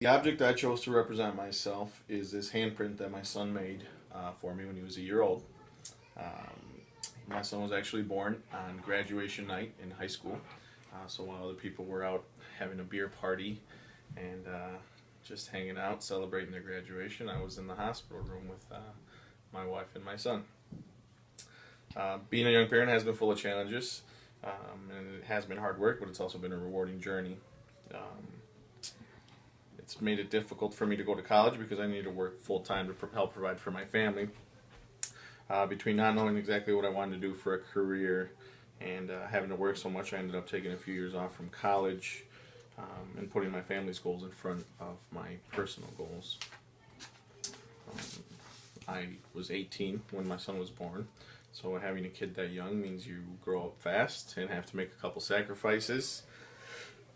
The object I chose to represent myself is this handprint that my son made for me when he was a year old. Um, my son was actually born on graduation night in high school. So while other people were out having a beer party and just hanging out, celebrating their graduation, I was in the hospital room with my wife and my son. Being a young parent has been full of challenges, and it has been hard work, but it's also been a rewarding journey. Um, it's made it difficult for me to go to college because I need to work full time to help provide for my family. Between not knowing exactly what I wanted to do for a career and having to work so much, I ended up taking a few years off from college and putting my family's goals in front of my personal goals. I was 18 when my son was born, so having a kid that young means you grow up fast and have to make a couple sacrifices.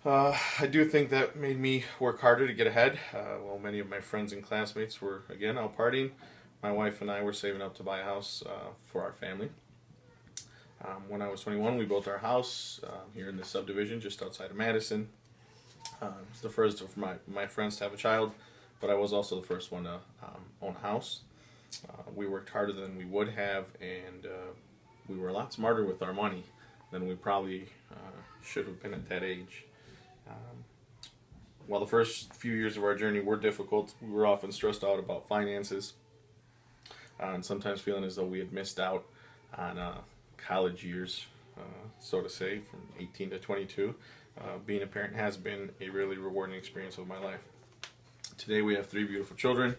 I do think that made me work harder to get ahead. While many of my friends and classmates were, again, out partying, my wife and I were saving up to buy a house for our family. When I was 21, we built our house here in the subdivision just outside of Madison. It was the first of my friends to have a child, but I was also the first one to own a house. We worked harder than we would have, and we were a lot smarter with our money than we probably should have been at that age. Um, while the first few years of our journey were difficult, we were often stressed out about finances and sometimes feeling as though we had missed out on college years, so to say, from 18 to 22. Being a parent has been a really rewarding experience of my life. Today we have three beautiful children.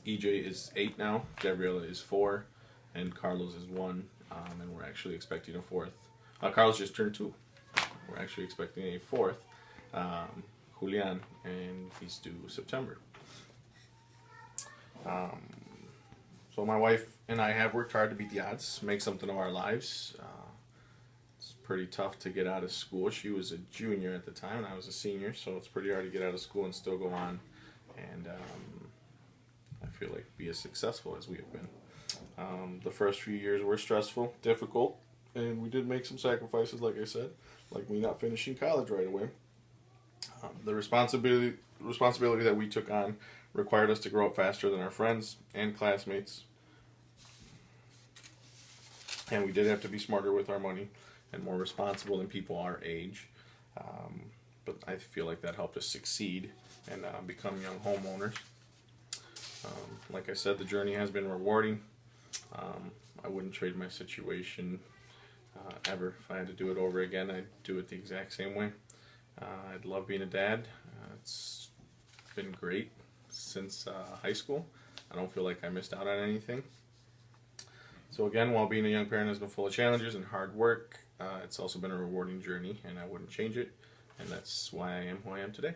EJ is 8 now, Gabriella is 4, and Carlos is 1, and we're actually expecting a fourth. Carlos just turned 2. We're actually expecting a fourth, Julian, and he's due September. So my wife and I have worked hard to beat the odds, make something of our lives. It's pretty tough to get out of school. She was a junior at the time, and I was a senior, so it's pretty hard to get out of school and still go on. And I feel like be as successful as we have been. The first few years were stressful, difficult, and we did make some sacrifices, like I said, like me not finishing college right away. The responsibility that we took on required us to grow up faster than our friends and classmates, and we did have to be smarter with our money and more responsible than people our age. But I feel like that helped us succeed and become young homeowners. Like I said, the journey has been rewarding. I wouldn't trade my situation ever. If I had to do it over again, I'd do it the exact same way. I'd love being a dad. It's been great since high school. I don't feel like I missed out on anything. So again, while being a young parent has been full of challenges and hard work, it's also been a rewarding journey, and I wouldn't change it. And that's why I am who I am today.